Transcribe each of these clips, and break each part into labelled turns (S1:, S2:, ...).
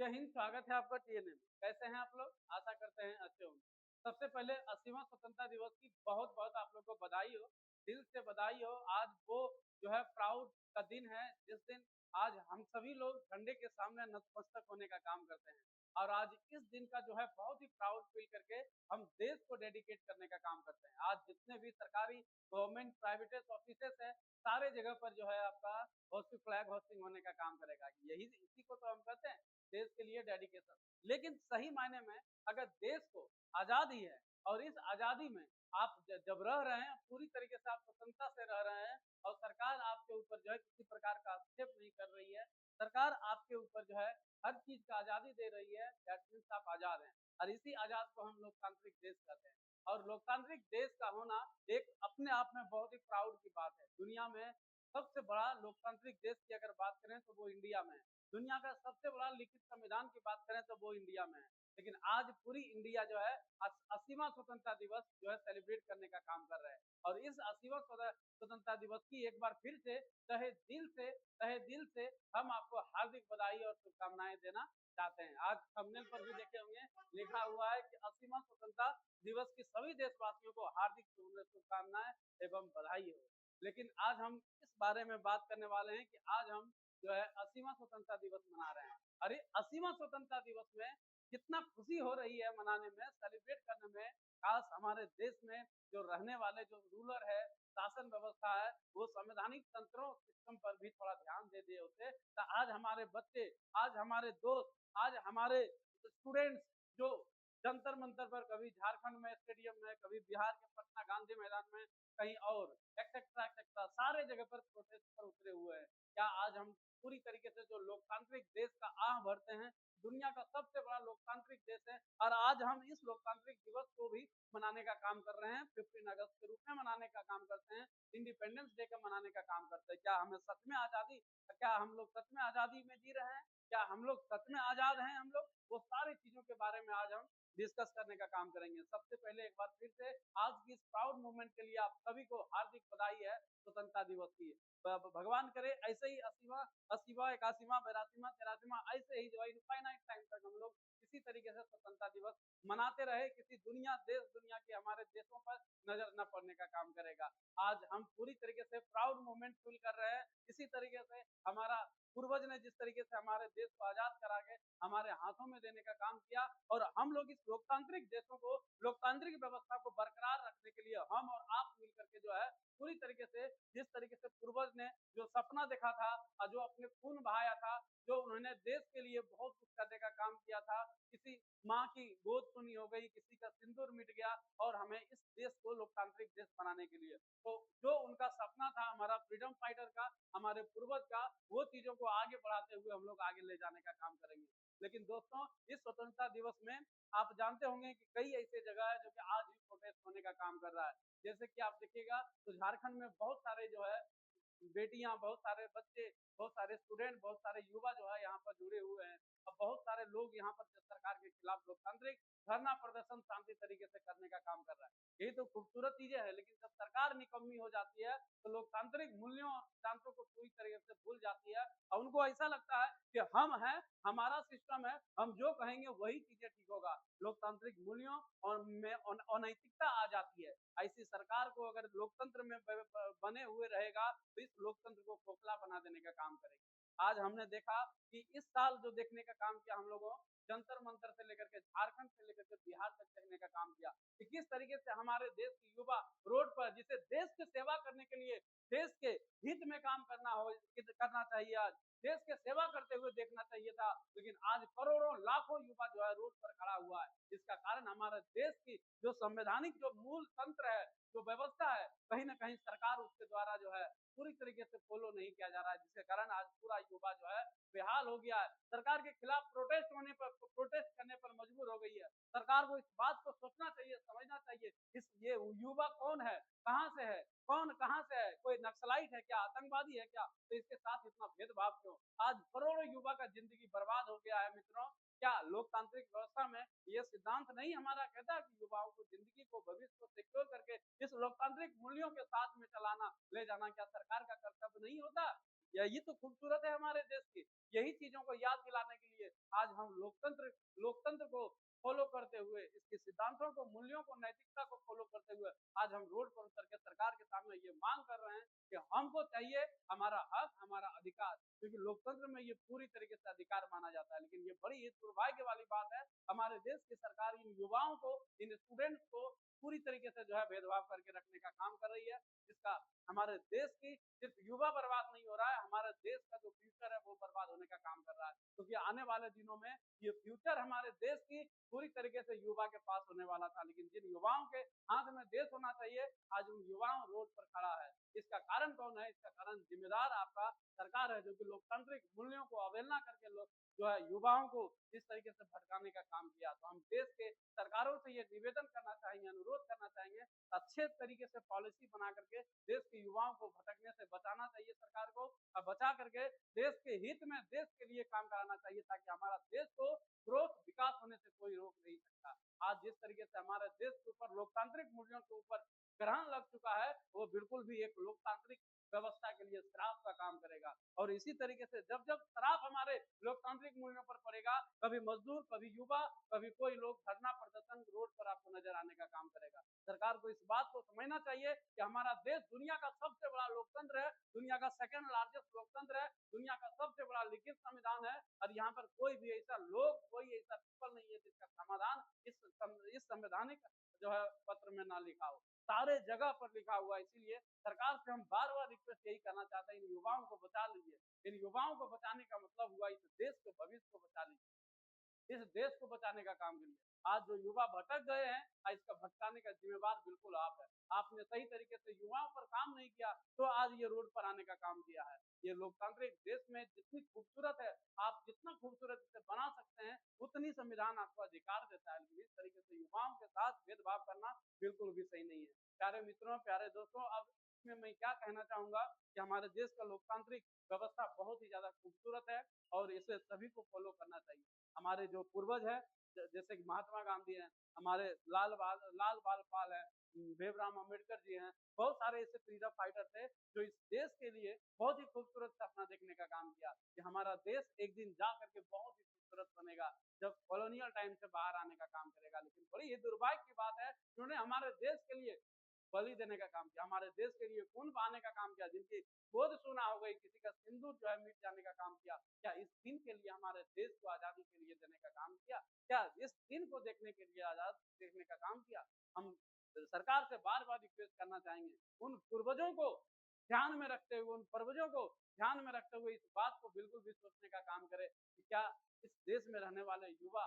S1: जय हिंद, स्वागत है आपका टीएनए में। कैसे हैं आप लोग? आशा करते हैं अच्छे होंगे। सबसे पहले 80वां स्वतंत्रता दिवस की बहुत-बहुत आप लोग को बधाई हो, दिल से बधाई हो। आज वो जो है प्राउड का दिन है, जिस दिन आज हम सभी लोग झंडे के सामने नतमस्तक होने का काम करते हैं। और आज इस दिन का जो है बहुत ही प्राउड फील करके हम देश को डेडिकेट करने का काम करते हैं। आज जितने भी सरकारी, गवर्नमेंट, प्राइवेट ऑफिसेस है, सारे जगह पर जो है आपका होस्टिंग फ्लैग होस्टिंग होने का काम करेगा। यही इसी को तो हम कहते हैं देश के लिए डेडिकेशन। लेकिन सही मायने में अगर देश को आजादी है और इस आजादी में आप जब रह रहे हैं, पूरी तरीके से आप स्वतंत्रता से रह रहे हैं और सरकार आपके ऊपर जो है किसी प्रकार का आक्षेप नहीं कर रही है, सरकार आपके ऊपर जो है हर चीज का आजादी दे रही है, दैट मीन्स आप आजाद हैं। और इसी आजाद को हम लोकतांत्रिक देश कहते हैं। और लोकतांत्रिक देश का होना एक अपने आप में बहुत ही प्राउड की बात है। दुनिया में सबसे बड़ा लोकतांत्रिक देश की अगर बात करें तो वो इंडिया में है। दुनिया का सबसे बड़ा लिखित संविधान की बात करें तो वो इंडिया में है। लेकिन आज पूरी इंडिया जो है 80वां स्वतंत्रता दिवस जो है सेलिब्रेट करने का काम कर रहा है। और इस 80वां स्वतंत्रता दिवस की एक बार फिर से तहे दिल से हम आपको हार्दिक बधाई और शुभकामनाएं देना चाहते हैं। आज थंबनेल पर भी देखे होंगे, लिखा हुआ है कि 80वां स्वतंत्रता दिवस की सभी देशवासियों को हार्दिक शुभकामनाएं एवं बधाई हो। लेकिन आज हम इस बारे में बात करने वाले हैं कि आज हम जो है 80वां स्वतंत्रता दिवस मना रहे हैं। अरे 80वां स्वतंत्रता दिवस में कितना खुशी हो रही है मनाने में, सेलिब्रेट करने में। काश हमारे देश में जो रहने वाले जो रूलर है, शासन व्यवस्था है, वो संवैधानिक तंत्रों सिस्टम पर भी थोड़ा ध्यान दे दिए होते तो आज हमारे बच्चे, आज हमारे दोस्त, आज हमारे स्टूडेंट्स जो जंतर मंतर पर, कभी झारखंड में स्टेडियम में, कभी बिहार के पटना गांधी मैदान में, कहीं और एक्सेट्रा एक्सेट्रा सारे जगह पर प्रोटेस्ट पर उतरे हुए हैं। क्या आज हम पूरी तरीके से जो लोकतांत्रिक देश का आह भरते हैं, दुनिया का सबसे बड़ा लोकतांत्रिक देश है, और आज हम इस लोकतांत्रिक दिवस को भी मनाने का काम कर रहे हैं, 15 अगस्त के रूप में मनाने का काम करते हैं, इंडिपेंडेंस डे का मनाने का काम करते हैं। क्या हमें सच में आजादी, क्या हम लोग सच में आजादी में जी रहे हैं, क्या हम लोग सच में आजाद हैं हम लोग, वो सारी चीजों के बारे में आज हम डिस्कस करने का काम करेंगे। सबसे पहले एक बार फिर से आज की इस प्राउड मूवमेंट के लिए आप सभी को हार्दिक बधाई है स्वतंत्रता दिवस की। भगवान करे ऐसे ही 80वां 81वां 82वां 83वां ऐसे ही जो है इनफाइनाइट टाइम तक हम लोग इसी तरीके से स्वतंत्रता दिवस मनाते रहे। किसी देश दुनिया के हमारे देशों पर नजर न पड़ने का काम करेगा। आज हम पूरी तरीके से प्राउड मोमेंट फील कर रहे हैं। इसी तरीके से हमारा पूर्वज ने जिस तरीके से हमारे देश को आजाद करा के हमारे हाथों में देने का काम किया, और हम लोग इस लोकतांत्रिक देशों को, लोकतांत्रिक व्यवस्था को बरकरार रखने के लिए हम और आप मिलकर के जो है पूरी तरीके से, जिस तरीके से पूर्वज ने जो सपना देखा था और जो अपने खून बहाया था, जो उन्होंने देश के लिए बहुत कुछ करने का काम किया था, किसी माँ की गोद सुनी हो गई, किसी का सिंदूर मिट गया, और हमें इस देश को लोकतांत्रिक देश बनाने के लिए, तो जो उनका सपना था हमारा फ्रीडम फाइटर का, हमारे पूर्वज का, वो चीजों को आगे बढ़ाते हुए हम लोग आगे ले जाने का काम करेंगे। लेकिन दोस्तों, इस स्वतंत्रता दिवस में आप जानते होंगे कि कई ऐसी जगह है जो कि आज भी प्रोटेस्ट होने का काम कर रहा है। जैसे कि आप देखिएगा तो झारखंड में बहुत सारे जो है बेटियां, बहुत सारे बच्चे, बहुत सारे स्टूडेंट, बहुत सारे युवा जो है यहाँ पर जुड़े हुए हैं। अब बहुत सारे लोग यहाँ पर सरकार के खिलाफ लोकतांत्रिक धरना प्रदर्शन शांति तरीके से करने का काम कर रहा है। यही तो खूबसूरत चीजें है। लेकिन जब सरकार निकम्मी हो जाती है तो लोकतांत्रिक मूल्यों और सिद्धांतों को पूरी तरीके से भूल जाती है, और उनको ऐसा लगता है कि हम हैं, हमारा सिस्टम है, हम जो कहेंगे वही चीजें ठीक होगा। लोकतांत्रिक मूल्यों और में अनैतिकता आ जाती है। ऐसी सरकार को अगर लोकतंत्र में बने हुए रहेगा तो इस लोकतंत्र को खोखला बना देने का काम करेगी। आज हमने देखा कि इस साल जो देखने का काम किया हम लोगों, जंतर मंतर से लेकर के, झारखंड से लेकर के बिहार तक देखने का काम किया कि किस तरीके से हमारे देश के युवा रोड पर, जिसे देश की सेवा करने के लिए, देश के हित में काम करना चाहिए, आज देश के सेवा करते हुए देखना चाहिए था, लेकिन आज करोड़ों लाखों युवा जो है रोड पर खड़ा हुआ है। इसका कारण हमारे देश की जो संवैधानिक जो मूल तंत्र है, जो व्यवस्था है, कहीं ना कहीं सरकार उसके द्वारा जो है पूरी तरीके से फॉलो नहीं किया जा रहा है, जिसके कारण आज पूरा युवा जो है बेहाल हो गया है। सरकार के खिलाफ प्रोटेस्ट करने पर मजबूर हो गई है। सरकार को इस बात को सोचना चाहिए, समझना चाहिए, इस ये युवा कौन है, कहाँ से है, कौन कहाँ से है, कोई नक्सलाइट है क्या, आतंकवादी है क्या, तो इसके साथ इतना भेदभाव क्यों? आज करोड़ों युवा का जिंदगी बर्बाद हो गया है मित्रों। क्या लोकतांत्रिक व्यवस्था में ये सिद्धांत नहीं हमारा कहता है कि युवाओं को, जिंदगी को, भविष्य को सिक्योर करके इस लोकतांत्रिक मूल्यों के साथ में चलाना, ले जाना क्या सरकार का कर्तव्य नहीं होता? यही तो खूबसूरत है हमारे देश की। यही चीजों को याद दिलाने के लिए आज हम लोकतंत्र को फॉलो करते हुए, इसके सिद्धांतों को, मूल्यों को, नैतिकता को फॉलो करते हुए आज हम रोड पर उतर के सरकार के सामने ये मांग कर रहे हैं कि हमको चाहिए हमारा हक, हमारा अधिकार, क्योंकि लोकतंत्र में ये पूरी तरीके से अधिकार माना जाता है। लेकिन ये बड़ी ही दुर्भाग्य वाली बात है, हमारे देश की सरकार इन युवाओं को, इन स्टूडेंट्स को पूरी तरीके से जो है भेदभाव करके रखने का काम कर रही है, जिसका हमारे देश की सिर्फ युवा बर्बाद नहीं हो रहा है, हमारे देश का जो फ्यूचर है वो बर्बाद होने का काम कर रहा है, क्योंकि आने वाले दिनों में ये फ्यूचर हमारे देश की पूरी तरीके से युवा के पास होने वाला था, लेकिन जिन युवाओं के हाथ में देश होना चाहिए, आज उन युवाओं रोड पर खड़ा है। इसका कारण कौन है? इसका कारण जिम्मेदार आपका सरकार है, जो कि लोकतांत्रिक मूल्यों को अवहेलना करके लोग जो है युवाओं को इस तरीके से भटकाने का काम किया। तो हम देश के सरकारों से ये निवेदन करना चाहेंगे, अनुरोध करना चाहेंगे, अच्छे तरीके से पॉलिसी बना करके देश के युवाओं को भटकने से बचाना चाहिए सरकार को, और बचा करके देश के हित में, देश के लिए काम कराना चाहिए, ताकि हमारा देश को ग्रोथ, विकास होने से कोई रोक नहीं सकता। आज जिस तरीके से हमारे देश के ऊपर लोकतांत्रिक मूल्यों के ऊपर ग्रहण लग चुका है, वो बिल्कुल भी एक लोकतांत्रिक व्यवस्था के लिए श्राप का काम करेगा। और इसी तरीके से जब जब श्राप हमारे लोकतांत्रिक मूल्यों पर पड़ेगा, कभी मजदूर, कभी युवा, कभी कोई लोग धरना प्रदर्शन रोड पर आपको नजर आने का काम करेगा। सरकार को इस बात को समझना चाहिए कि हमारा देश दुनिया का सबसे बड़ा लोकतंत्र है, दुनिया का सेकंड लार्जेस्ट लोकतंत्र है, दुनिया का सबसे बड़ा लिखित संविधान है, और यहाँ पर कोई भी ऐसा लोग, कोई ऐसा पीपल नहीं है जिसका समाधान इस संवैधानिक जो है पत्र में ना लिखा हो, सारे जगह पर लिखा हुआ है। इसीलिए सरकार से हम बार बार रिक्वेस्ट यही करना चाहते हैं, इन युवाओं को बचा लीजिए। इन युवाओं को बचाने का मतलब हुआ इस देश के भविष्य को बचा लीजिए, इस देश को बचाने का काम करिए। आज जो युवा भटक गए हैं, इसका भटकाने का जिम्मेवार बिल्कुल आप है। आपने सही तरीके से युवाओं पर काम नहीं किया, तो आज ये रोड पर आने का काम किया है। ये लोकतांत्रिक देश में जितनी खूबसूरत है, आप जितना खूबसूरत इसे बना सकते हैं, उतनी संविधान आपको अधिकार देता है, लेकिन इस तरीके से युवाओं के साथ भेदभाव करना बिल्कुल भी सही नहीं है। प्यारे मित्रों, प्यारे दोस्तों, अब इसमें मैं क्या कहना चाहूंगा कि हमारे देश का लोकतांत्रिक व्यवस्था बहुत ही ज्यादा खूबसूरत है, और इसे सभी को फॉलो करना चाहिए। हमारे जो पूर्वज है, जैसे कि महात्मा गांधी हैं, हमारे लाल बाल पाल है, भीमराव अम्बेडकर जी हैं, बहुत सारे ऐसे फ्रीडम फाइटर थे जो इस देश के लिए बहुत ही खूबसूरत सपना देखने का काम किया कि हमारा देश एक दिन जा करके बहुत ही खूबसूरत बनेगा, जब कॉलोनियल टाइम से बाहर आने का काम करेगा। लेकिन बड़ी ही दुर्भाग्य की बात है, उन्होंने हमारे देश के लिए बलि देने का काम किया, हमारे देश के लिए खून बहाने का काम किया, जिनकी गोद सुना हो गई, किसी का सिंदूर जो है मिट जाने का काम किया। क्या इस दिन के लिए हमारे देश को आजादी के लिए देने का काम किया? क्या इस दिन को देखने के लिए आजाद देखने का काम किया? हम सरकार से बार बार रिक्वेस्ट करना चाहेंगे, उन पूर्वजों को ध्यान में रखते हुए, उन पूर्वजों को ध्यान में रखते हुए इस बात को बिल्कुल भी सोचने का काम करे कि क्या इस देश में रहने वाले युवा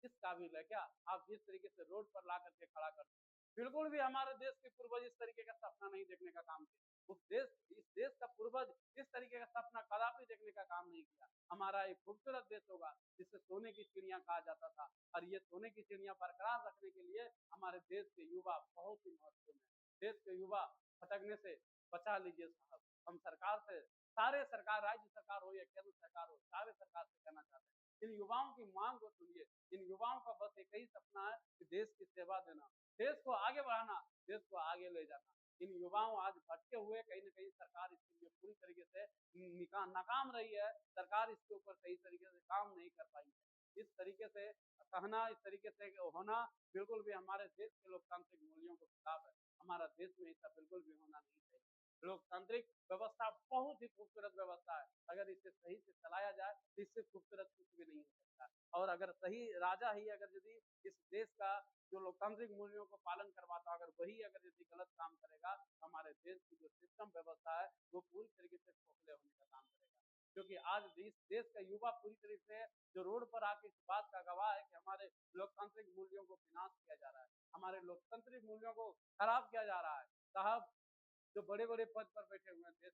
S1: इस काबिल है क्या? आप जिस तरीके से रोड पर ला करके खड़ा कर, बिल्कुल भी हमारे देश के पूर्वज इस तरीके का सपना नहीं देखने का काम किया। इस देश का पूर्वज इस तरीके का सपना कदापि देखने का काम नहीं किया। हमारा एक खूबसूरत देश होगा, जिसे सोने की चिड़िया कहा जाता था, और ये सोने की चिड़िया बरकरार रखने के लिए हमारे देश के युवा बहुत ही महत्वपूर्ण है। देश के युवा भटकने से बचा लीजिए साहब। हम सरकार से, सारे सरकार, राज्य सरकार हो या केंद्र सरकार हो, सारे सरकार से कहना चाहते हैं, इन युवाओं की मांग को सुनिए। इन युवाओं का बस एक ही सपना है कि देश की सेवा देना, देश को आगे बढ़ाना, देश को आगे ले जाना। इन युवाओं आज भटके हुए, कहीं ना कहीं सरकार इसके लिए पूरी तरीके से नाकाम रही है, सरकार इसके ऊपर सही तरीके से काम नहीं कर पाई है। इस तरीके से कहना, इस तरीके से होना बिल्कुल भी हमारे देश के लोकतांत्रिक मूल्यों के खिलाफ है। हमारा देश में ऐसा बिल्कुल भी होना नहीं चाहिए। लोकतांत्रिक व्यवस्था बहुत ही खूबसूरत व्यवस्था है, अगर इसे सही से चलाया जाए तो इससे खूबसूरत कुछ भी नहीं हो सकता। और अगर सही राजा ही अगर यदि इस देश का जो लोकतांत्रिक मूल्यों को पालन करवाता, अगर वही अगर यदि गलत काम करेगा, तो हमारे देश की जो सिस्टम व्यवस्था है वो पूरी तरीके से खोखले होने का काम करेगा। क्योंकि आज इस देश का युवा पूरी तरीके से जो रोड पर आके इस बात का गवाह है कि हमारे लोकतांत्रिक मूल्यों को विनाश किया जा रहा है, हमारे लोकतांत्रिक मूल्यों को खराब किया जा रहा है। साहब, जो बड़े बड़े पद पर बैठे हुए हैं,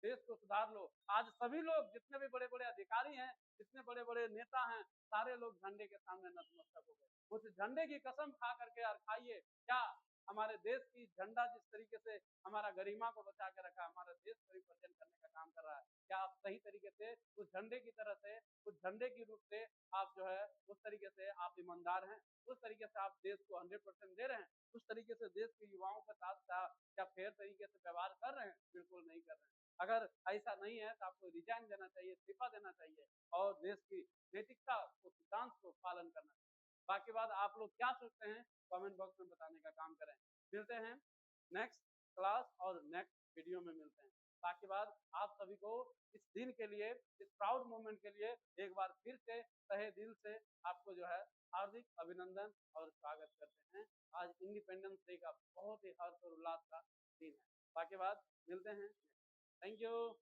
S1: देश को सुधार लो। आज सभी लोग, जितने भी बड़े बड़े अधिकारी हैं, जितने बड़े बड़े नेता हैं, सारे लोग झंडे के सामने नतमस्तक हो गए। उस झंडे की कसम खा करके यार खाइए, क्या हमारे देश की झंडा जिस तरीके से हमारा गरिमा को बचा के रखा, हमारा देश को रिप्रेजेंट करने का काम कर रहा है, क्या आप सही तरीके से उस झंडे की तरह से, उस झंडे की रूप से आप जो है उस तरीके से आप ईमानदार हैं, उस तरीके से आप देश को 100% दे रहे हैं, उस तरीके से देश के युवाओं के साथ क्या फेयर तरीके से व्यवहार कर रहे हैं? बिल्कुल नहीं कर रहे हैं। अगर ऐसा नहीं है तो आपको रिजाइन देना चाहिए, इस्तीफा देना चाहिए और देश की नैतिकता को, सिद्धांत को पालन करना चाहिए। बाकी बात आप लोग क्या सोचते हैं कमेंट बॉक्स में बताने का काम करें। मिलते हैं नेक्स्ट क्लास और नेक्स्ट वीडियो में मिलते हैं। बाकी बात आप सभी को इस दिन के लिए, इस प्राउड मोमेंट के लिए एक बार फिर से तहे दिल से आपको जो है हार्दिक अभिनंदन और स्वागत करते हैं। आज इंडिपेंडेंस डे का बहुत ही हर्ष और उल्लास का दिन है। बाकी बात मिलते हैं। Thank you.